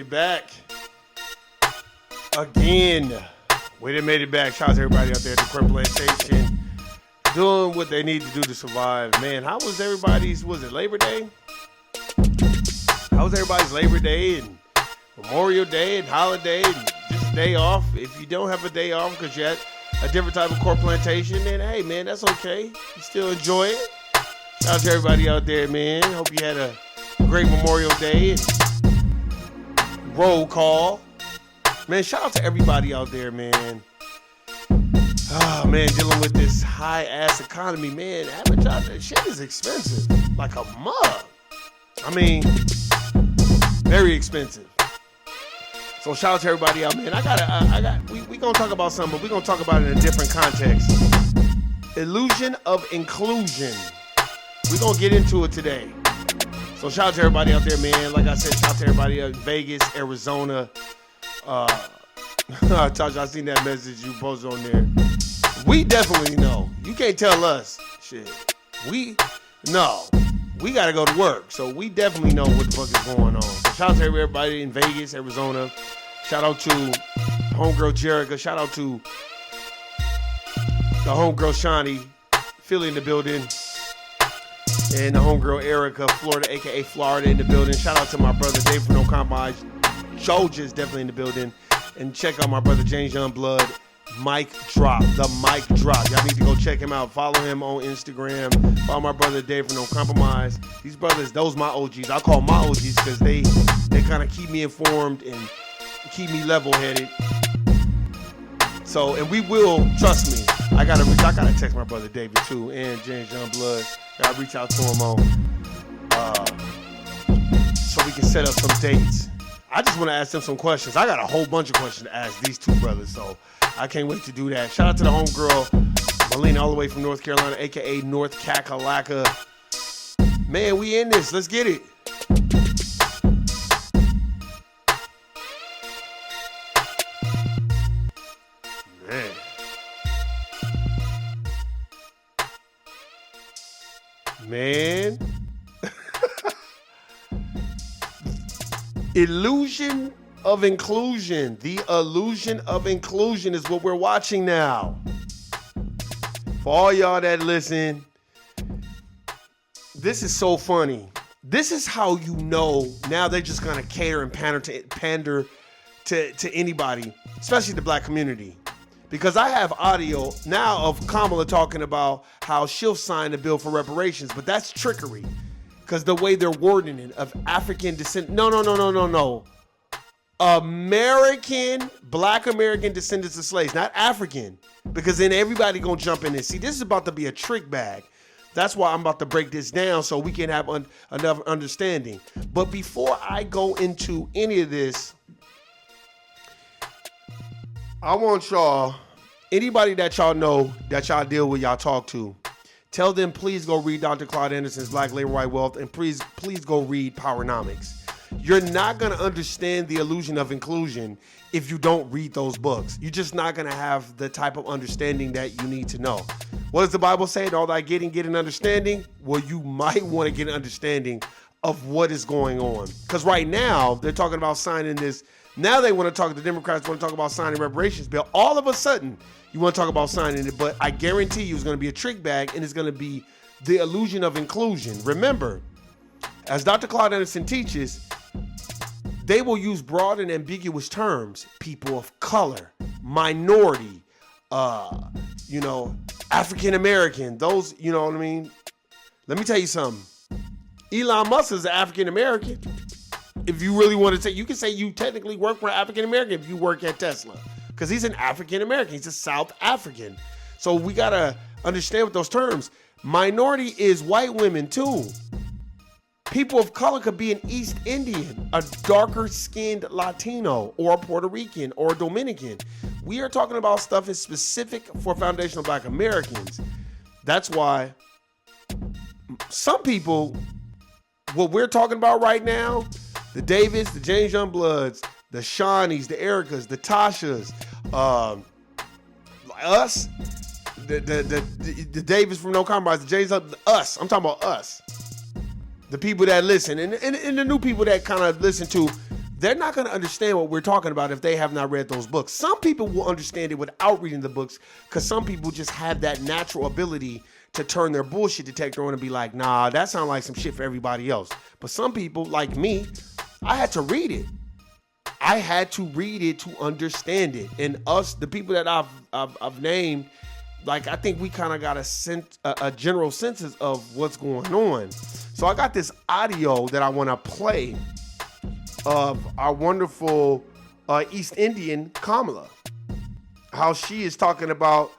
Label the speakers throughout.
Speaker 1: it back again. We done made it back. Shout out to everybody out there at the Crump Plantation doing what they need to do to survive. Man, how was everybody's, was it Labor Day? How was everybody's Labor Day and Memorial Day and holiday and just a day off? If you don't have a day off because you're at a different type of corn plantation, then hey, man, that's okay. You still enjoy it. Shout out to everybody out there, man. Hope you had a great Memorial Day and roll call. Man, shout out to everybody out there, man. Oh, man, dealing with this high-ass economy, man. Having jobs, that shit is expensive. Like a mug. I mean, very expensive. So shout out to everybody out, man. We gonna talk about something, but we gonna talk about it in a different context. Illusion of inclusion. We gonna get into it today. So shout out to everybody out there, man. Like I said, shout out to everybody in Vegas, Arizona. Tasha, I seen that message you posted on there. We definitely know. You can't tell us shit. We gotta go to work. So we definitely know what the fuck is going on. So shout out to everybody in Vegas, Arizona. Shout out to homegirl Jerica. Shout out to the homegirl Shawnee, Philly in the building. And the homegirl Erica, Florida, aka Florida in the building. Shout out to my brother Dave from No Compromise. Georgia's definitely in the building. And check out my brother James Youngblood. Mic Drop. The Mic Drop. Y'all need to go check him out. Follow him on Instagram. Follow my brother Dave from No Compromise. These brothers, those my OGs. I call them my OGs because they kind of keep me informed and keep me level-headed. So, and we will, trust me, I gotta text my brother David too and James Youngblood. Gotta reach out to him on so we can set up some dates. I just want to ask them some questions. I got a whole bunch of questions to ask these two brothers, so I can't wait to do that. Shout out to the homegirl, Melina, all the way from North Carolina, a.k.a. North Kakalaka. Man, we in this. Let's get it. Man. Illusion of inclusion. The illusion of inclusion is what we're watching now. For all y'all that listen, this is so funny. This is how you know now they're just gonna cater and pander to anybody, especially the black community. Because I have audio now of Kamala talking about how she'll sign a bill for reparations, but that's trickery. Because the way they're wording it, of African descent. No. Black American descendants of slaves, not African. Because then everybody gonna jump in and see, this is about to be a trick bag. That's why I'm about to break this down so we can have enough understanding. But before I go into any of this, I want y'all, anybody that y'all know, that y'all deal with, y'all talk to, tell them please go read Dr. Claude Anderson's Black Labor, White Wealth, and please go read Powernomics. You're not going to understand the illusion of inclusion if you don't read those books. You're just not going to have the type of understanding that you need to know. What does the Bible say? All that get an understanding? Well, you might want to get an understanding of what is going on. Because right now, they're talking about signing this. Now they want to talk, the Democrats want to talk about signing reparations bill. All of a sudden, you want to talk about signing it, but I guarantee you it's going to be a trick bag and it's going to be the illusion of inclusion. Remember, as Dr. Claude Anderson teaches, they will use broad and ambiguous terms. People of color, minority, African American, those, you know what I mean? Let me tell you something. Elon Musk is an African American. If you really want to say, you can say you technically work for African American if you work at Tesla. Because he's an African American. He's a South African. So we got to understand with those terms. Minority is white women too. People of color could be an East Indian, a darker skinned Latino, or a Puerto Rican, or a Dominican. We are talking about stuff that's specific for foundational Black Americans. That's why some people, what we're talking about right now, the Davis, the James Youngbloods, the Shawnees, the Ericas, the Tashas, us, the Davis from No Compromise, the James, us. I'm talking about us. The people that listen and the new people that kind of listen to they're not going to understand what we're talking about if they have not read those books. Some people will understand it without reading the books because some people just have that natural ability to turn their bullshit detector on and be like, nah, that sounds like some shit for everybody else. But some people, like me, I had to read it. I had to read it to understand it. And us, the people that I've named, like, I think we kind of got a general census of what's going on. So I got this audio that I want to play of our wonderful East Indian Kamala. How she is talking about,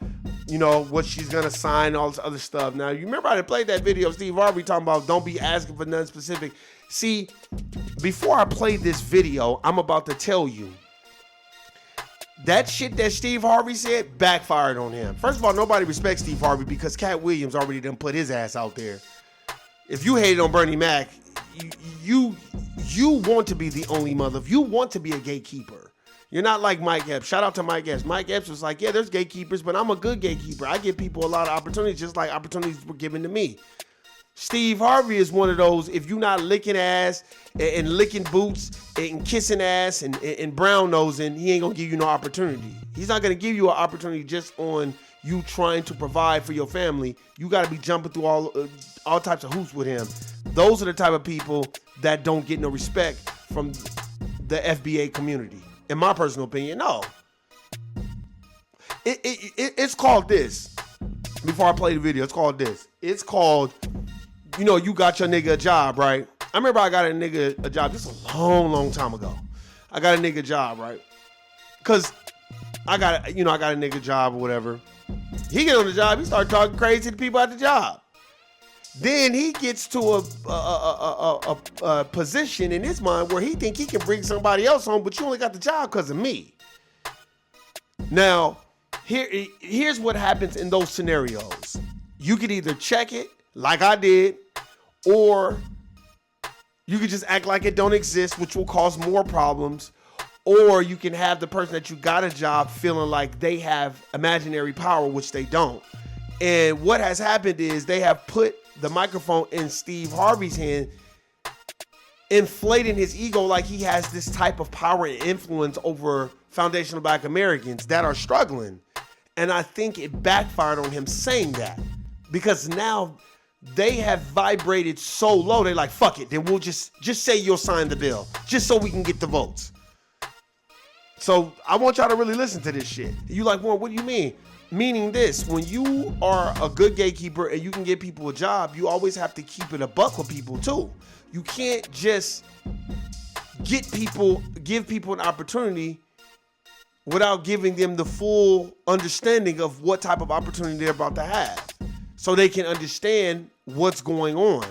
Speaker 1: you know, what she's going to sign, all this other stuff. Now, you remember I played that video of Steve Harvey talking about don't be asking for nothing specific. See, before I played this video, I'm about to tell you that shit that Steve Harvey said backfired on him. First of all, nobody respects Steve Harvey because Cat Williams already done put his ass out there. If you hated on Bernie Mac, you want to be the only mother. You want to be a gatekeeper. You're not like Mike Epps. Shout out to Mike Epps. Mike Epps was like, yeah, there's gatekeepers, but I'm a good gatekeeper. I give people a lot of opportunities, just like opportunities were given to me. Steve Harvey is one of those, if you're not licking ass and licking boots and kissing ass and brown nosing, he ain't gonna give you no opportunity. He's not gonna give you an opportunity just on you trying to provide for your family. You gotta be jumping through all types of hoops with him. Those are the type of people that don't get no respect from the FBA community. In my personal opinion, no. It's called this. Before I play the video, it's called this. It's called, you know, you got your nigga a job, right? I remember I got a nigga a job. This is a long time ago. I got a nigga job, right? Because I got a nigga job or whatever. He get on the job, he start talking crazy to people at the job. Then he gets to a position in his mind where he think he can bring somebody else home, but you only got the job because of me. Now, here's what happens in those scenarios. You could either check it, like I did, or you could just act like it don't exist, which will cause more problems, or you can have the person that you got a job feeling like they have imaginary power, which they don't. And what has happened is they have put the microphone in Steve Harvey's hand, inflating his ego like he has this type of power and influence over foundational Black Americans that are struggling. And I think it backfired on him saying that, because now they have vibrated so low, they're like, fuck it, then we'll just say you'll sign the bill, just so we can get the votes. So I want y'all to really listen to this shit. You like, well, what do you mean? Meaning this, when you are a good gatekeeper and you can get people a job, you always have to keep it a buck with people too. You can't just give people an opportunity without giving them the full understanding of what type of opportunity they're about to have, so they can understand what's going on.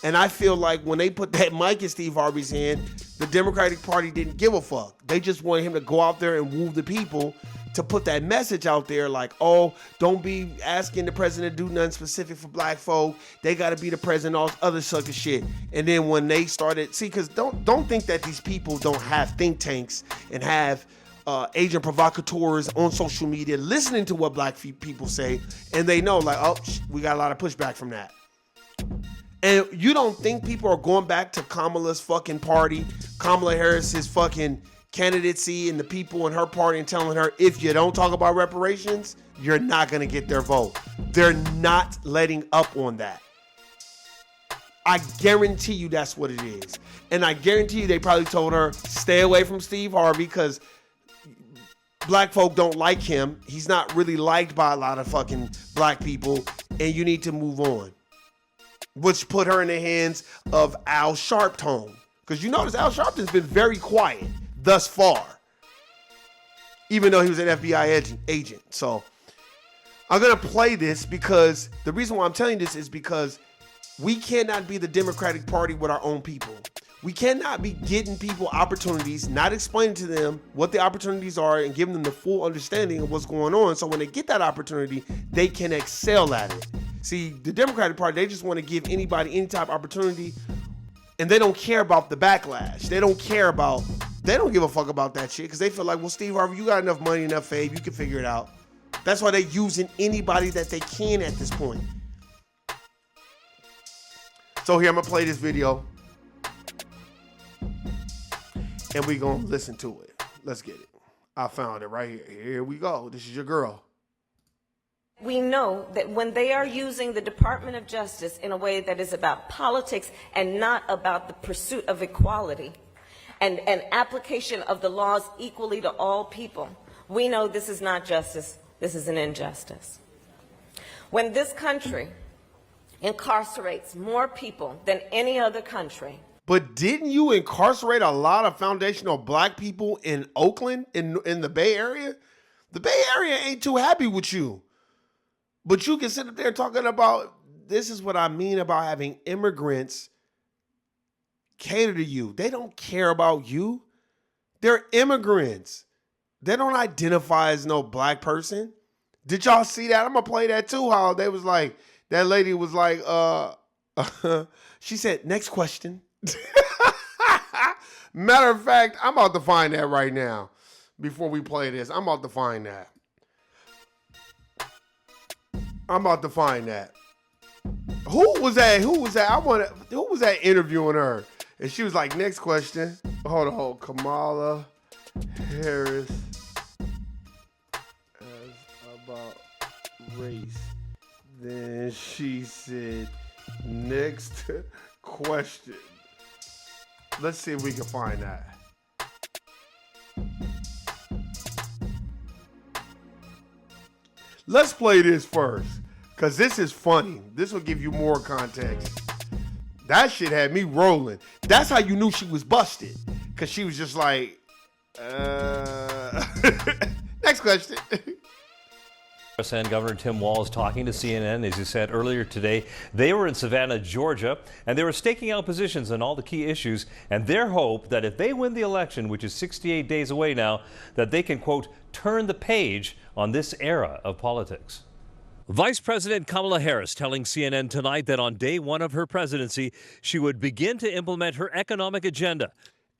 Speaker 1: And I feel like when they put that mic in Steve Harvey's hand, the Democratic Party didn't give a fuck. They just wanted him to go out there and woo the people, to put that message out there like, oh, don't be asking the president to do nothing specific for Black folk. They got to be the president, all this other sucker shit. And then when they started, see, because don't think that these people don't have think tanks and have agent provocateurs on social media listening to what Black people say, and they know like, oh, we got a lot of pushback from that. And you don't think people are going back to Kamala's fucking party, Kamala Harris's fucking candidacy, and the people in her party and telling her, if you don't talk about reparations, you're not going to get their vote. They're not letting up on that. I guarantee you that's what it is. And I guarantee you they probably told her, stay away from Steve Harvey because Black folk don't like him. He's not really liked by a lot of fucking Black people, and you need to move on. Which put her in the hands of Al Sharpton. Because you notice Al Sharpton's been very quiet thus far, even though he was an FBI agent. So I'm going to play this because the reason why I'm telling you this is because we cannot be the Democratic Party with our own people. We cannot be getting people opportunities, not explaining to them what the opportunities are and giving them the full understanding of what's going on. So when they get that opportunity, they can excel at it. See, the Democratic Party, they just want to give anybody any type of opportunity, and they don't care about the backlash. They don't give a fuck about that shit because they feel like, well, Steve Harvey, you got enough money, enough fame, you can figure it out. That's why they're using anybody that they can at this point. So here, I'm going to play this video. and we gonna listen to it. Let's get it. I found it right here. Here we go. This is your girl.
Speaker 2: We know that when they are using the Department of Justice in a way that is about politics and not about the pursuit of equality and application of the laws equally to all people, we know this is not justice, this is an injustice. When this country incarcerates more people than any other country.
Speaker 1: But didn't you incarcerate a lot of foundational black people in Oakland, in the Bay Area? The Bay Area ain't too happy with you. But you can sit up there talking about, this is what I mean about having immigrants cater to you. They don't care about you. They're immigrants. They don't identify as no black person. Did y'all see that? I'm going to play that too, how they was like, that lady was like, she said, next question. Matter of fact, I'm about to find that right now. Before we play this, I'm about to find that. I'm about to find that. Who was that? Who was that interviewing her? And she was like, next question. Hold on. Kamala Harris about race. Then she said, next question. Let's see if we can find that. Let's play this first, because this is funny. This will give you more context. That shit had me rolling. That's how you knew she was busted, because she was just like, next question.
Speaker 3: And Governor Tim Walz talking to CNN, as he said earlier today. They were in Savannah, Georgia, and they were staking out positions on all the key issues, and their hope that if they win the election, which is 68 days away now, that they can, quote, turn the page on this era of politics. Vice President Kamala Harris telling CNN tonight that on day one of her presidency, she would begin to implement her economic agenda.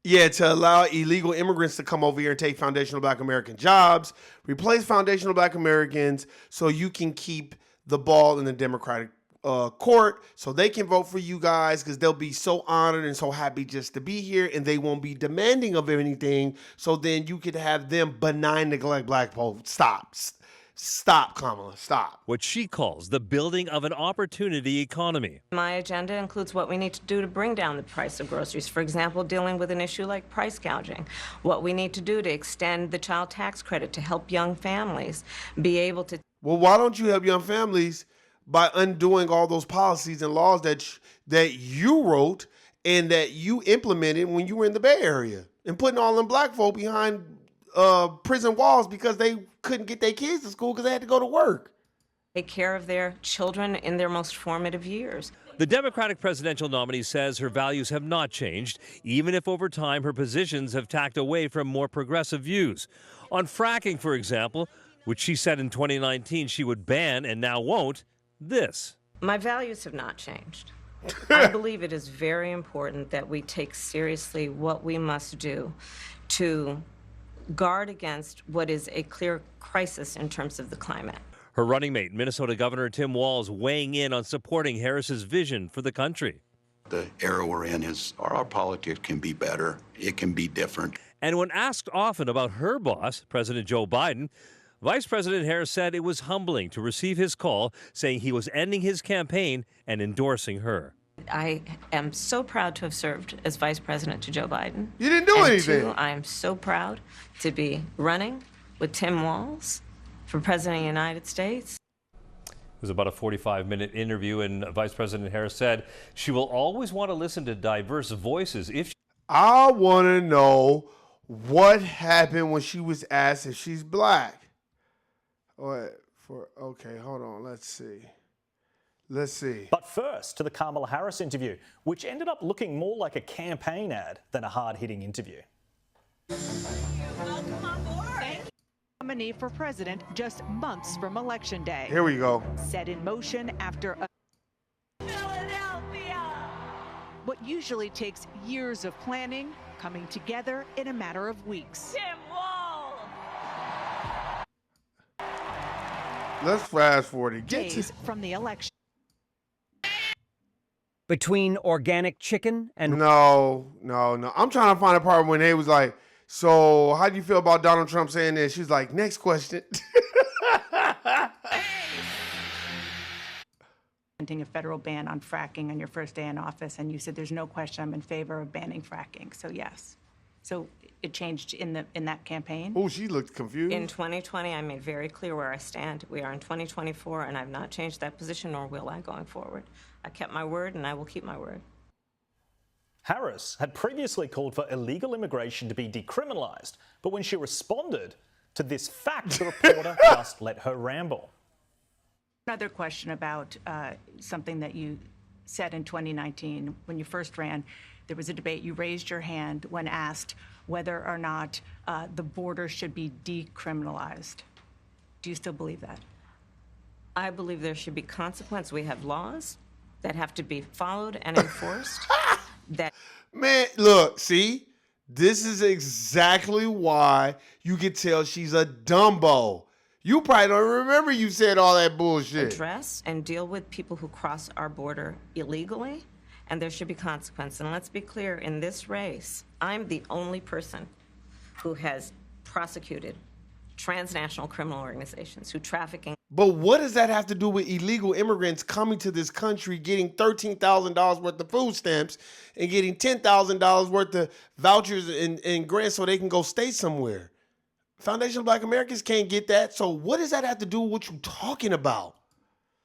Speaker 1: Yeah, to allow illegal immigrants to come over here and take foundational black American jobs, replace foundational black Americans so you can keep the ball in the Democratic court so they can vote for you guys, because they'll be so honored and so happy just to be here, and they won't be demanding of anything. So then you could have them benign neglect black folk. Stop, Kamala, stop.
Speaker 3: What she calls the building of an opportunity economy.
Speaker 2: My agenda includes what we need to do to bring down the price of groceries. For example, dealing with an issue like price gouging. What we need to do to extend the child tax credit to help young families be able to...
Speaker 1: Well, why don't you help young families by undoing all those policies and laws that you wrote and that you implemented when you were in the Bay Area, and putting all them black folk behind prison walls because they couldn't get their kids to school because they had to go to work.
Speaker 2: Take care of their children in their most formative years.
Speaker 3: The Democratic presidential nominee says her values have not changed, even if over time her positions have tacked away from more progressive views. On fracking, for example, which she said in 2019 she would ban and now won't, this.
Speaker 2: My values have not changed. I believe it is very important that we take seriously what we must do to guard against what is a clear crisis in terms of the climate.
Speaker 3: Her running mate, Minnesota Governor Tim Walz, weighing in on supporting Harris's vision for the country.
Speaker 4: The era we're in is our politics can be better. It can be different.
Speaker 3: And when asked often about her boss, President Joe Biden, Vice President Harris said it was humbling to receive his call, saying he was ending his campaign and endorsing her.
Speaker 2: I am so proud to have served as vice president to Joe Biden.
Speaker 1: You didn't do anything.
Speaker 2: Two, I am so proud to be running with Tim Walz for president of the United States.
Speaker 3: It was about a 45-minute interview, and Vice President Harris said she will always want to listen to diverse voices.
Speaker 1: I want to know what happened when she was asked if she's black. Okay, hold on. Let's see.
Speaker 5: But first, to the Kamala Harris interview, which ended up looking more like a campaign ad than a hard-hitting interview.
Speaker 6: Welcome on board. Nominee for president just months from Election Day.
Speaker 1: Here we go.
Speaker 6: Set in motion after a Philadelphia. What usually takes years of planning, coming together in a matter of weeks.
Speaker 2: Tim Walz!
Speaker 1: Let's fast forward and get
Speaker 6: Days from the election.
Speaker 7: between organic chicken and
Speaker 1: No. I'm trying to find a part when they was like, so how do you feel about Donald Trump saying this? She's like, next question.
Speaker 8: A federal ban on fracking on your first day in office, and you said there's no question I'm in favor of banning fracking. So yes. So it changed in that campaign?
Speaker 1: Oh, she looked confused.
Speaker 2: In 2020, I made very clear where I stand. We are in 2024, and I've not changed that position, nor will I going forward. I kept my word, and I will keep my word.
Speaker 5: Harris had previously called for illegal immigration to be decriminalised, but when she responded to this fact, the reporter just let her ramble.
Speaker 8: Another question about something that you said in 2019 when you first ran. There was a debate. You raised your hand when asked whether or not the border should be decriminalized. Do you still believe that?
Speaker 2: I believe there should be consequence. We have laws that have to be followed and enforced.
Speaker 1: Man, look, see? This is exactly why you could tell she's a Dumbo. You probably don't remember you said all that bullshit.
Speaker 2: Address and deal with people who cross our border illegally, and there should be consequence. And let's be clear, in this race, I'm the only person who has prosecuted transnational criminal organizations who trafficking.
Speaker 1: But what does that have to do with illegal immigrants coming to this country, getting $13,000 worth of food stamps and getting $10,000 worth of vouchers and grants so they can go stay somewhere? Foundation of Black Americans can't get that. So what does that have to do with what you're talking about?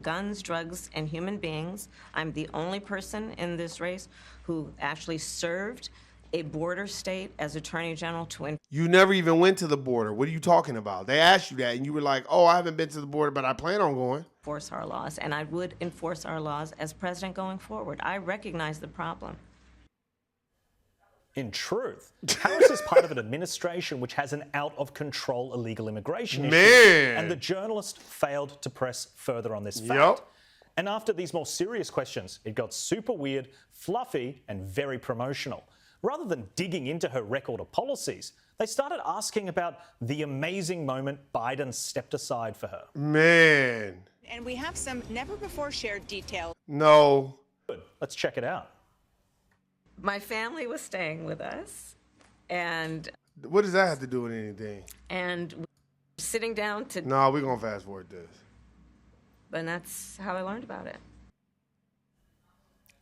Speaker 2: Guns, drugs, and human beings. I'm the only person in this race who actually served a border state as Attorney General to
Speaker 1: You never even went to the border. What are you talking about? They asked you that, and you were like, oh, I haven't been to the border, but I plan on going.
Speaker 2: enforce our laws, and I would enforce our laws as president going forward. I recognize the problem.
Speaker 5: In truth, Harris is part of an administration which has an out-of-control illegal immigration issue. And the journalist failed to press further on this fact. And after these more serious questions, it got super weird, fluffy, and very promotional. Rather than digging into her record of policies, they started asking about the amazing moment Biden stepped aside for her.
Speaker 1: Man.
Speaker 6: And we have some never-before-shared details.
Speaker 1: No.
Speaker 5: Good. Let's check it out.
Speaker 2: My family was staying with us, and
Speaker 1: what does that have to do with anything?
Speaker 2: And sitting down to.
Speaker 1: No, we're gonna fast forward this.
Speaker 2: And that's how I learned about it.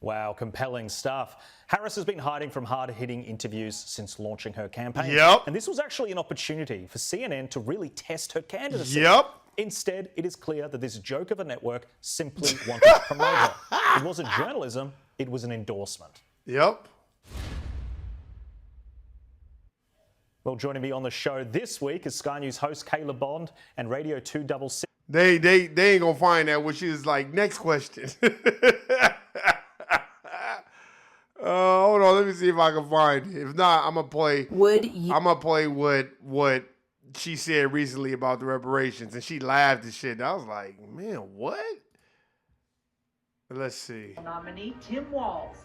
Speaker 5: Wow, compelling stuff. Harris has been hiding from hard-hitting interviews since launching her campaign.
Speaker 1: Yep.
Speaker 5: And this was actually an opportunity for CNN to really test her candidacy.
Speaker 1: Yep.
Speaker 5: Instead, it is clear that this joke of a network simply wanted to promote her. It wasn't journalism, it was an endorsement.
Speaker 1: Yep.
Speaker 5: Well, joining me on the show this week is Sky News host Kayla Bond and Radio 266.
Speaker 1: They ain't gonna find that, which is like, next question. Hold on, let me see if I can find it. If not, I'm gonna play what she said recently about the reparations, and she laughed and shit. And I was like, man, what? Let's see.
Speaker 9: Nominee Tim Walz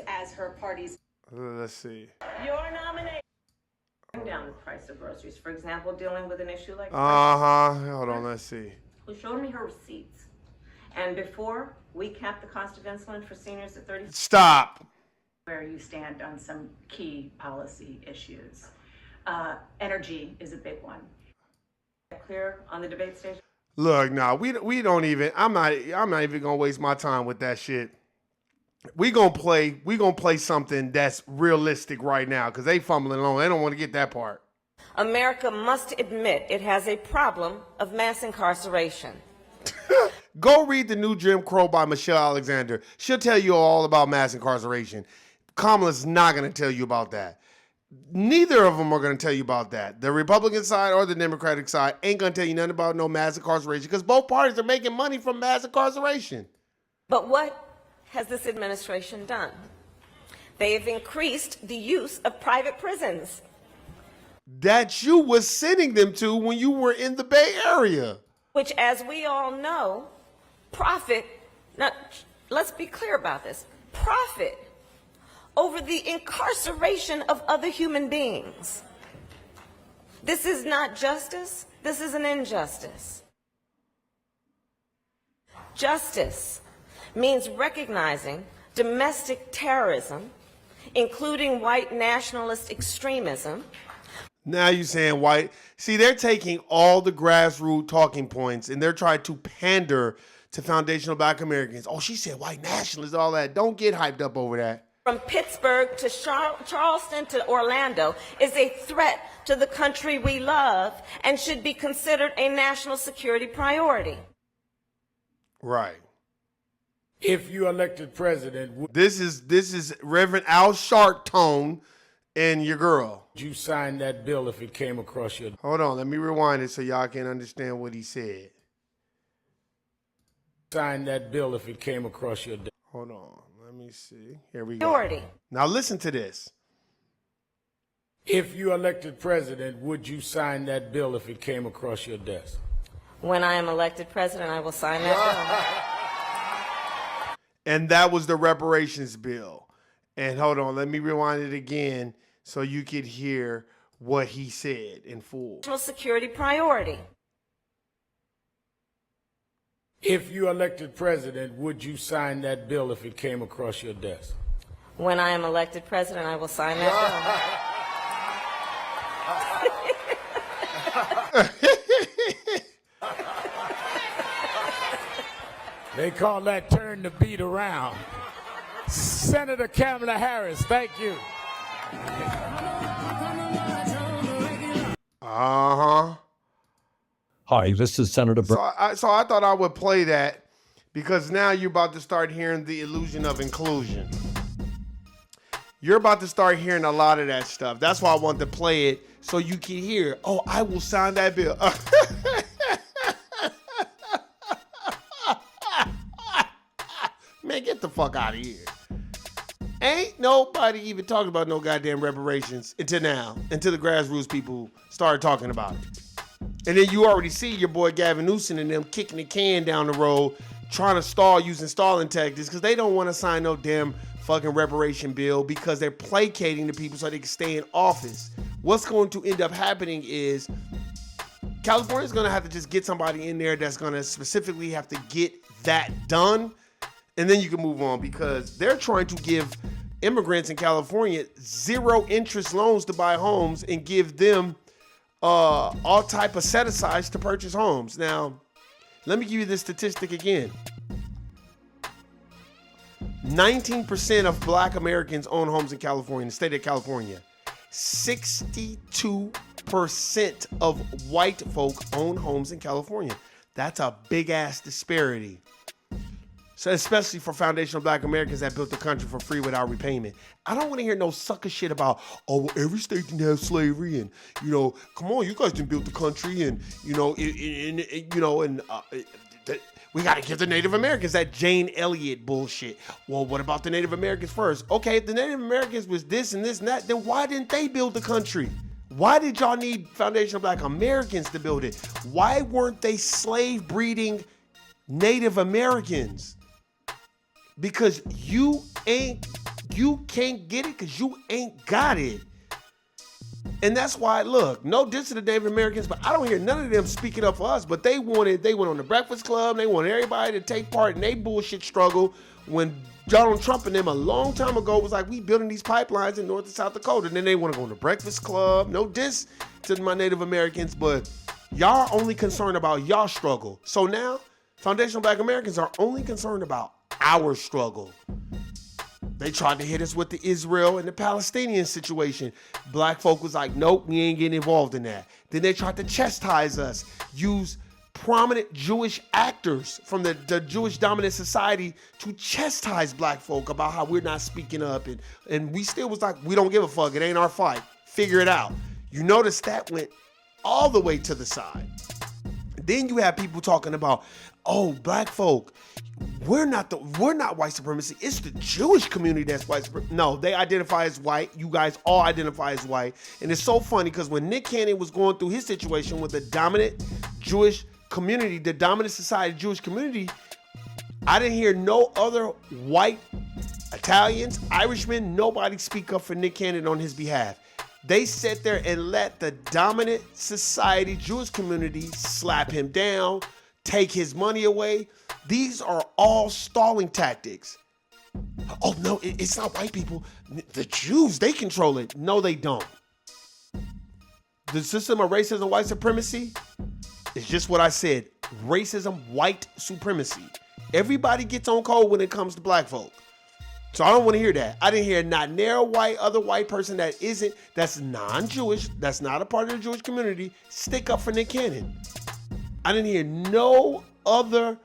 Speaker 9: as her party's.
Speaker 1: Let's see.
Speaker 2: Your nomination. Bring down the price of groceries. For example, dealing with an issue like.
Speaker 1: Hold on, let's see.
Speaker 2: Who showed me her receipts, and before we capped the cost of insulin for seniors at 30.
Speaker 1: Stop.
Speaker 9: Where you stand on some key policy issues. Energy is a big one.
Speaker 2: Clear on the debate stage.
Speaker 1: Look, nah, we don't even. I'm not even gonna waste my time with that shit. We gonna play something that's realistic right now because they fumbling along. They don't want to get that part.
Speaker 2: America must admit it has a problem of mass incarceration.
Speaker 1: Go read the new Jim Crow by Michelle Alexander. She'll tell you all about mass incarceration. Kamala's not gonna tell you about that. Neither of them are gonna tell you about that. The Republican side or the Democratic side ain't gonna tell you nothing about no mass incarceration because both parties are making money from mass incarceration.
Speaker 2: But what has this administration done? They have increased the use of private prisons.
Speaker 1: That you was sending them to when you were in the Bay Area.
Speaker 2: Which, as we all know, profit, now, let's be clear about this, profit over the incarceration of other human beings. This is not justice, this is an injustice. Justice means recognizing domestic terrorism, including white nationalist extremism.
Speaker 1: Now you're saying white. See, they're taking all the grassroots talking points and they're trying to pander to foundational Black Americans. Oh, she said white nationalists, all that. Don't get hyped up over that.
Speaker 2: From Pittsburgh to Charleston to Orlando is a threat to the country we love and should be considered a national security priority.
Speaker 1: Right.
Speaker 10: If you elected president,
Speaker 1: This is Reverend Al Sharpton and your girl.
Speaker 10: would you sign that bill if it came across your
Speaker 1: Hold on, let me rewind it so y'all can understand what he said.
Speaker 10: sign that bill if it came across your desk?
Speaker 1: Hold on, let me see. Here we go.
Speaker 2: Priority.
Speaker 1: Now listen to this.
Speaker 10: If you elected president, would you sign that bill if it came across your desk?
Speaker 2: When I am elected president, I will sign that
Speaker 1: And that was the reparations bill. And hold on, let me rewind it again so you could hear what he said in full.
Speaker 2: bill. National security priority.
Speaker 10: If you elected president, would you sign that bill if it came across your desk?
Speaker 2: When I am elected president, I will sign that
Speaker 10: They call that turn the beat around. Senator Kamala Harris, thank you.
Speaker 1: Uh-huh.
Speaker 11: Hi, this is Senator
Speaker 1: So I thought I would play that because now you're about to start hearing the illusion of inclusion. You're about to start hearing a lot of that stuff. That's why I wanted to play it so you can hear, oh, I will sign that bill. Man, get the fuck out of here. Ain't nobody even talking about no goddamn reparations until now, until the grassroots people started talking about it. And then you already see your boy Gavin Newsom and them kicking the can down the road, trying to stall using stalling tactics because they don't want to sign no damn fucking reparation bill because they're placating the people so they can stay in office. What's going to end up happening is California's going to have to just get somebody in there that's going to specifically have to get that done. And then you can move on because they're trying to give immigrants in California 0 interest loans to buy homes and give them all type of set-asides to purchase homes. Now, let me give you this statistic again. 19% of Black Americans own homes in California, in the state of California. 62% of white folk own homes in California. That's a big-ass disparity. So especially for foundational Black Americans that built the country for free without repayment. I don't want to hear no sucker shit about, oh, well, every state didn't have slavery and, you know, come on, you guys didn't build the country and, you know, we got to give the Native Americans that Jane Elliott bullshit. Well, what about the Native Americans first? Okay, if the Native Americans was this and this and that, then why didn't they build the country? Why did y'all need foundational Black Americans to build it? Why weren't they slave breeding Native Americans? Because you can't get it because you ain't got it. And that's why, look, no diss to the Native Americans, but I don't hear none of them speaking up for us. But they went on the Breakfast Club. They wanted everybody to take part in their bullshit struggle when Donald Trump and them a long time ago was like, we building these pipelines in North and South Dakota. And then they want to go on the Breakfast Club. No diss to my Native Americans, but y'all are only concerned about y'all struggle. So now, foundational Black Americans are only concerned about our struggle. They tried to hit us with the Israel and the Palestinian situation. Black folk was like, nope, we ain't getting involved in that. Then they tried to chastise us, use prominent Jewish actors from the Jewish dominant society to chastise Black folk about how we're not speaking up. And we still was like, we don't give a fuck. It ain't our fight. Figure it out. You notice that went all the way to the side. Then you have people talking about, oh, Black folk, we're not white supremacy. It's the Jewish community that's white supremacy. No, they identify as white. You guys all identify as white. And it's so funny because when Nick Cannon was going through his situation with the dominant Jewish community, the dominant society Jewish community, I didn't hear no other white Italians, Irishmen, nobody speak up for Nick Cannon on his behalf. They sat there and let the dominant society Jewish community slap him down, take his money away. These are all stalling tactics. Oh, no, it's not white people. The Jews, they control it. No, they don't. The system of racism, white supremacy is just what I said. Racism, white supremacy. Everybody gets on code when it comes to black folk. So I don't want to hear that. I didn't hear not near a other white person that's non-Jewish, that's not a part of the Jewish community, stick up for Nick Cannon. I didn't hear no other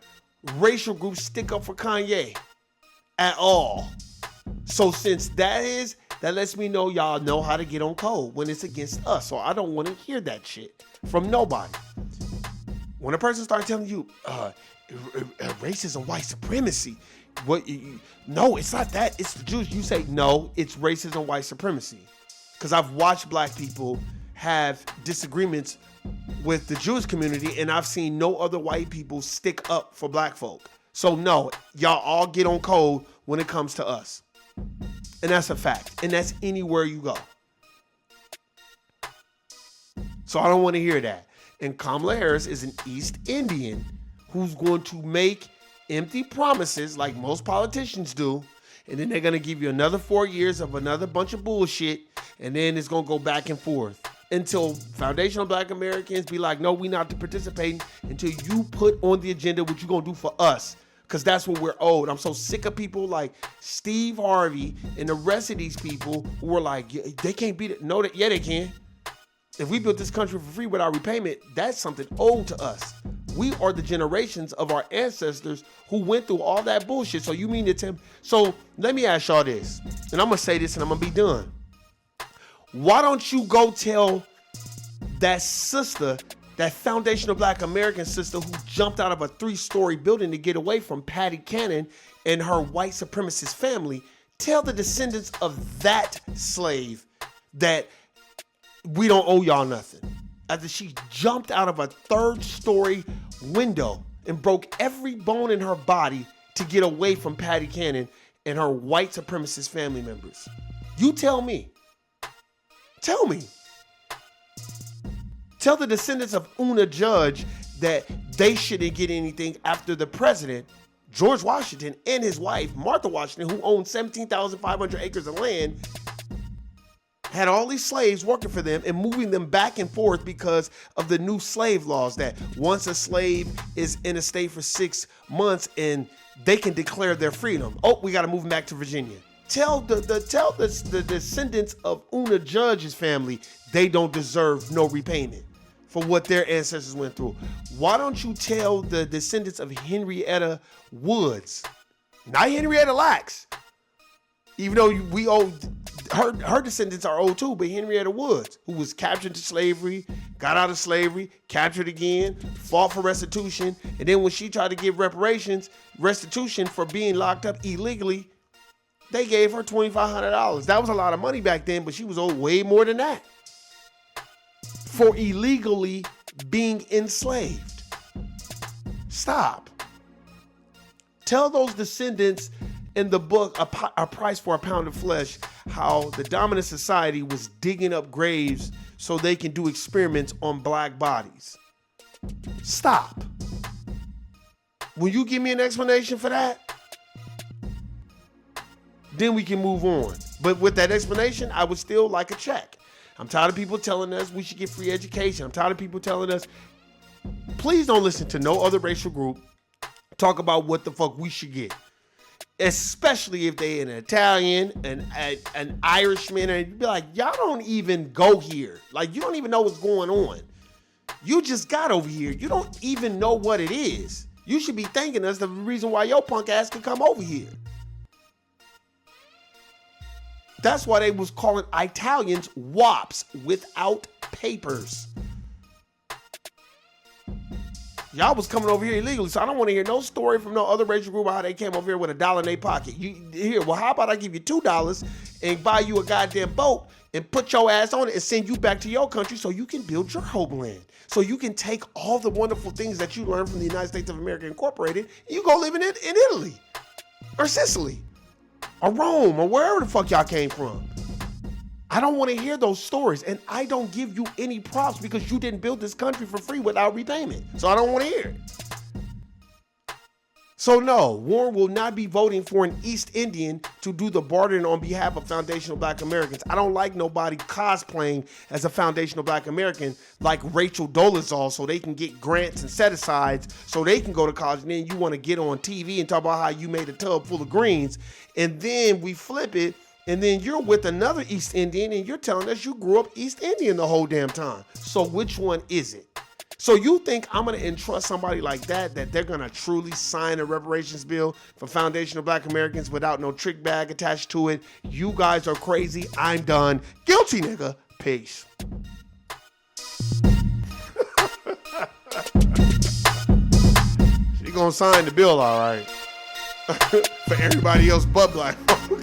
Speaker 1: racial group stick up for Kanye at all. So since that lets me know y'all know how to get on code when it's against us. So I don't want to hear that shit from nobody. When a person starts telling you racism, white supremacy, no, it's not that. It's the Jews. You say, no, it's racism, white supremacy. Because I've watched black people have disagreements with the Jewish community, and I've seen no other white people stick up for black folk. So no, y'all all get on code when it comes to us. And that's a fact. And that's anywhere you go. So I don't want to hear that. And Kamala Harris is an East Indian who's going to make empty promises like most politicians do, and then they're going to give you another 4 years of another bunch of bullshit, and then it's going to go back and forth until foundational black Americans be like, no, we not participating until you put on the agenda what you going to do for us, because that's what we're owed. I'm so sick of people like Steve Harvey and the rest of these people who are like, they can't beat it. No, yeah, they can. If we built this country for free without repayment, that's something owed to us. We are the generations of our ancestors who went through all that bullshit. So you mean to tell me? So let me ask y'all this, and I'm gonna say this and I'm gonna be done. Why don't you go tell that sister, that foundational black American sister who jumped out of a 3-story building to get away from Patty Cannon and her white supremacist family, tell the descendants of that slave that we don't owe y'all nothing. After she jumped out of a 3rd-story window and broke every bone in her body to get away from Patty Cannon and her white supremacist family members. You tell me. Tell me. Tell the descendants of Una Judge that they shouldn't get anything after the president, George Washington, and his wife, Martha Washington, who owned 17,500 acres of land, had all these slaves working for them and moving them back and forth because of the new slave laws that once a slave is in a state for 6 months and they can declare their freedom. Oh, we got to move them back to Virginia. Tell the descendants of Una Judge's family they don't deserve no repayment for what their ancestors went through. Why don't you tell the descendants of Henrietta Woods, not Henrietta Lacks, even though we owe her descendants are old too, but Henrietta Woods, who was captured into slavery, got out of slavery, captured again, fought for restitution, and then when she tried to give restitution for being locked up illegally, they gave her $2,500. That was a lot of money back then, but she was owed way more than that for illegally being enslaved. Stop. Tell those descendants in the book, A Price for a Pound of Flesh, how the dominant society was digging up graves so they can do experiments on black bodies. Stop. Will you give me an explanation for that? Then we can move on. But with that explanation, I would still like a check. I'm tired of people telling us we should get free education. I'm tired of people telling us, please don't listen to no other racial group talk about what the fuck we should get. Especially if they an Italian, an Irishman, and you'd be like, y'all don't even go here. Like, you don't even know what's going on. You just got over here. You don't even know what it is. You should be thanking us the reason why your punk ass could come over here. That's why they was calling Italians wops without papers. Y'all was coming over here illegally, so I don't want to hear no story from no other racial group how they came over here with $1 in their pocket. Well, how about I give you $2 and buy you a goddamn boat and put your ass on it and send you back to your country so you can build your homeland. So you can take all the wonderful things that you learned from the United States of America Incorporated and you go live in Italy or Sicily or Rome or wherever the fuck y'all came from. I don't want to hear those stories, and I don't give you any props because you didn't build this country for free without repayment. So I don't want to hear it. So no, Warren will not be voting for an East Indian to do the bartering on behalf of foundational Black Americans. I don't like nobody cosplaying as a foundational Black American like Rachel Dolezal so they can get grants and set-asides so they can go to college, and then you want to get on TV and talk about how you made a tub full of greens, and then we flip it, and then you're with another East Indian and you're telling us you grew up East Indian the whole damn time. So which one is it? So you think I'm going to entrust somebody like that they're going to truly sign a reparations bill for foundational Black Americans without no trick bag attached to it? You guys are crazy. I'm done. Guilty, nigga. Peace. She going to sign the bill, all right. For everybody else but Black folk.